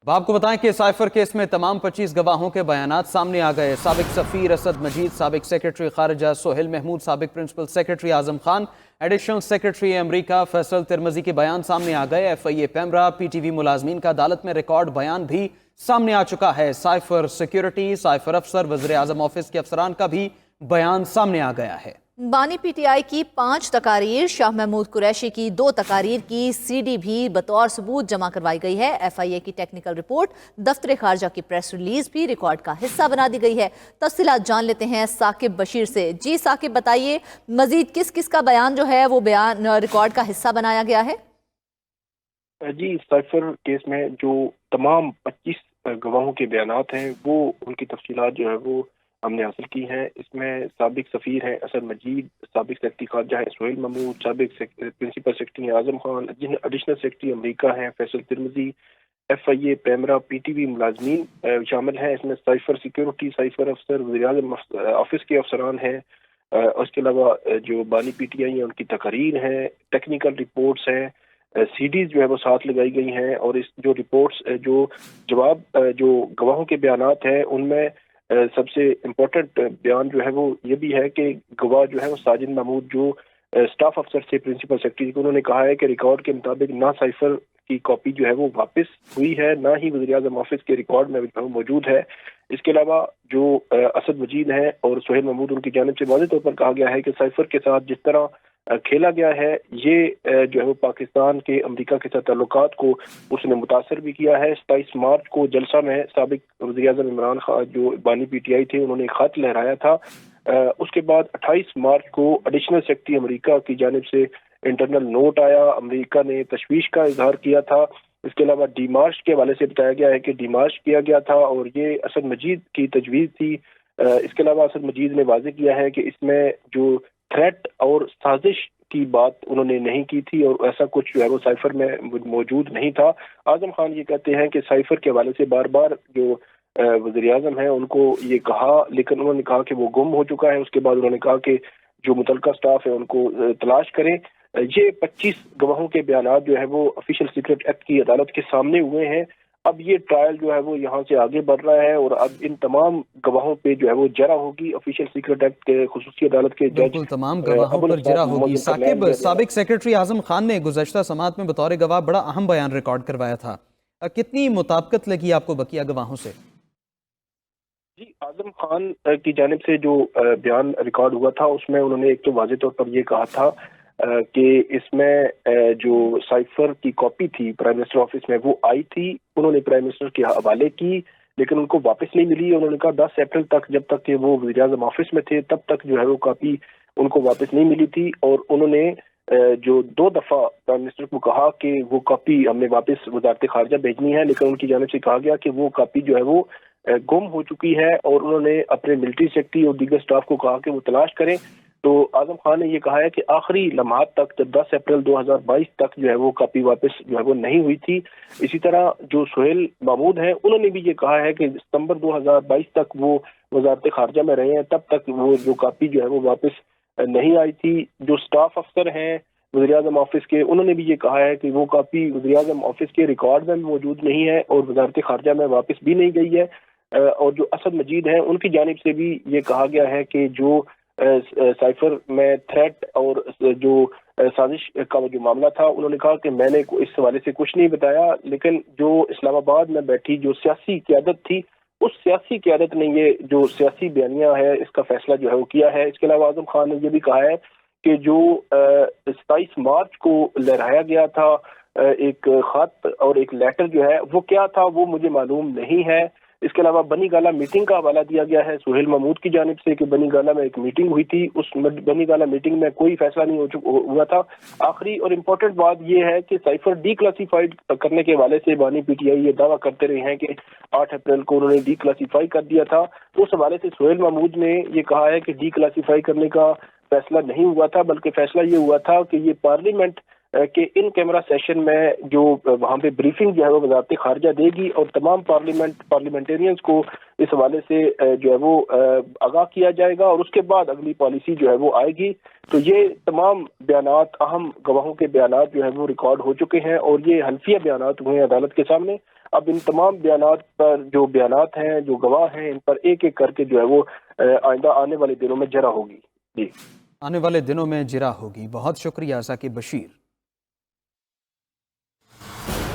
अब आपको बताएं कि साइफर केस में तमाम 25 गवाहों के बयानात सामने आ गए। साबिक सफ़ीर असद मजीद, साबिक सेक्रेटरी खारजा सोहेल महमूद, साबिक principal secretary Azam Khan, additional secretary अमरीका फैसल तिरमजी के बयान सामने आ गए। FIA पैमरा, PTV मुलाजमीन का अदालत में रिकॉर्ड बयान भी सामने आ चुका है। साइफर सिक्योरिटी, साइफर अफसर, वज़ीर आज़म ऑफिस के अफसरान का भी बयान सामने आ गया है। बानी PTI की 5 तकारीर, शाह महमूद कुरैशी की 2 तकारीर की CD भी बतौर सबूत जमा करवाई गई है। FIA की टेक्निकल रिपोर्ट, दफ्तर खारजा की प्रेस रिलीज भी रिकॉर्ड का हिस्सा बना दी गई है। तफसीलात जान लेते हैं साकिब बशीर से। जी साकिब, बताइए मजीद किस किस का बयान जो है वो बयान रिकॉर्ड का हिस्सा बनाया गया है? जी, साइफर केस में जो तमाम 25 गवाहों के बयानात हैं वो उनकी तफसीलात जो है वो हमने हासिल की हैं। इसमें साबिक सफ़ीर हैं असद मजीद, साबिक सेक्रेटरी खारजा है सोहेल महमूद, साबिक principal secretary Azam Khan, additional secretary अमरीका हैं फैसल तिरमजी, FIA पैमरा, PTV मुलाजमीन शामिल हैं। इसमें साइफर सिक्योरिटी, साइफर अफसर, वज़ीर आज़म ऑफिस के अफसरान हैं। उसके अलावा जो बानी PTI हैं उनकी तकरीर हैं, टेक्निकल रिपोर्ट्स हैं, CDs जो है वो साथ लगाई गई हैं। और इस जो रिपोर्ट्स जो जवाब जो गवाहों के बयानात हैं उनमें सबसे इम्पोर्टेंट बयान जो है वो ये भी है कि गवाह जो है वो साजिद महमूद जो स्टाफ अफसर से प्रिंसिपल सेक्रेटरी को, उन्होंने कहा है कि रिकॉर्ड के मुताबिक ना साइफर की कॉपी जो है वो वापस हुई है, ना ही वज़ीर आज़म ऑफिस के रिकॉर्ड में मौजूद है। इसके अलावा जो असद मजीद हैं और सोहेल महमूद, उनकी जानिब से वाज़ेह तौर पर कहा गया है कि साइफर के साथ जिस तरह खेला गया है ये जो है वो पाकिस्तान के अमेरिका के साथ ताल्लुकात को उसने मुतासर भी किया है। 27 मार्च को जलसा में साबिक वज़ीर आज़म इमरान खान जो बानी PTI थे उन्होंने खत लहराया था। उसके बाद 28 मार्च को एडिशनल सेक्रेटरी अमेरिका की जानिब से इंटरनल नोट आया, अमेरिका ने तशवीश का इजहार किया था। इसके अलावा डीमार्च के हवाले से बताया गया है कि डीमार्च किया गया था और ये असद मजीद की तजवीज़ थी। इसके अलावा असद मजीद ने वाज़ेह किया है कि इसमें जो थ्रेट और साजिश की बात उन्होंने नहीं की थी और ऐसा कुछ जो है वो साइफर में मौजूद नहीं था। आजम खान ये कहते हैं कि साइफर के हवाले से बार बार जो वज़ीर आज़म है उनको ये कहा, लेकिन उन्होंने कहा कि वो गुम हो चुका है। उसके बाद उन्होंने कहा कि जो मुतलका स्टाफ है उनको तलाश करें। ये 25 गवाहों के बयानात जो है वो ऑफिशियल सीक्रेट एक्ट की अदालत के सामने हुए हैं। अब ये ट्रायल जो है वो यहाँ से आगे बढ़ रहा है और अब इन तमाम गवाहों पे जो है वो जरा होगी। ऑफिशियल सीक्रेट एक्ट के खुसूसी अदालत के जज तमाम गवाहों पर जरा होगी। साकिब, साबिक सेक्रेटरी आजम खान ने गुज़श्ता समात में बतौर गवाह बड़ा अहम बयान रिकॉर्ड करवाया था। कितनी मुताबिकत लगी आपको बकिया गवाहों से? जी, आजम खान की जानिब से जो बयान रिकॉर्ड हुआ था उसमें उन्होंने एक तो वाज़ेह तौर पर ये कहा था कि इसमें जो साइफर की कॉपी थी प्राइम मिनिस्टर ऑफिस में वो आई थी, उन्होंने प्राइम मिनिस्टर के हवाले की लेकिन उनको वापस नहीं मिली। उन्होंने कहा 10 अप्रैल तक, जब तक कि वो वज़ीर आज़म ऑफिस में थे तब तक जो है वो कॉपी उनको वापस नहीं मिली थी। और उन्होंने जो 2 दफ़ा प्राइम मिनिस्टर को कहा कि वो कॉपी हमने वापस वज़ारत खारजा भेजनी है, लेकिन उनकी जानिब से कहा गया कि वो कॉपी जो है वो गुम हो चुकी है और उन्होंने अपने मिलिट्री सेक्रेटरी और दीगर स्टाफ को कहा कि वो तलाश करें। तो आजम खान ने ये कहा है कि आखिरी लम्हात तक, जब 10 अप्रैल 2022 तक जो है वो कॉपी वापस जो है वो नहीं हुई थी। इसी तरह जो सोहेल महमूद हैं उन्होंने भी ये कहा है कि सितंबर 2022 तक वो वज़ारत खारजा में रहे हैं, तब तक वो जो कॉपी जो है वो वापस नहीं आई थी। जो स्टाफ अफसर हैं वज़ीर आज़म ऑफिस के, उन्होंने भी ये कहा है कि वो कॉपी वज़ीर आज़म ऑफिस के रिकॉर्ड में मौजूद नहीं है और वज़ारत खारजा में वापस भी नहीं गई है। और जो असद मजीद हैं उनकी जानिब से भी ये कहा गया है कि जो साइफर में थ्रेट और जो साजिश का जो मामला था, उन्होंने कहा कि मैंने इस हवाले से कुछ नहीं बताया, लेकिन जो इस्लामाबाद में बैठी जो सियासी क़यादत थी उस सियासी क़यादत ने ये जो सियासी बयानिया है इसका फैसला जो है वो किया है। इसके अलावा आजम खान ने ये भी कहा है कि जो 27 मार्च को लहराया गया था एक खत और एक लेटर जो है वो क्या था वो मुझे मालूम नहीं है। इसके अलावा बनी गाला मीटिंग का हवाला दिया गया है सोहेल महमूद की जानिब से कि बनी गाला में एक मीटिंग हुई थी, उस बनी गाला मीटिंग में कोई फैसला नहीं हुआ था। आखिरी और इम्पोर्टेंट बात यह है कि साइफर डीक्लासिफाइड करने के हवाले से बानी PTI ये दावा करते रहे हैं कि 8 अप्रैल को उन्होंने डीक्लासिफाई कर दिया था। उस हवाले से सोहेल महमूद ने ये कहा है कि डीक्लासिफाई करने का फैसला नहीं हुआ था, बल्कि फैसला ये हुआ था कि ये पार्लियामेंट कि इन कैमरा सेशन में जो वहाँ पे ब्रीफिंग जो है वो वज़ारत खारजा देगी और तमाम पार्लियामेंटेरियंस को इस हवाले से जो है वो आगाह किया जाएगा और उसके बाद अगली पॉलिसी जो है वो आएगी। तो ये तमाम बयानात, अहम गवाहों के बयानात जो है वो रिकॉर्ड हो चुके हैं और ये हल्फिया बयानात हुए हैं अदालत के सामने। اب ان تمام بیانات پر جو بیانات ہیں، جو گواہ ہیں، ان پر ایک ایک کر کے جو ہے وہ آئندہ آنے والے دنوں میں جرا ہوگی. جی آنے والے دنوں میں جرا ہوگی. بہت شکریہ ذاکر بشیر.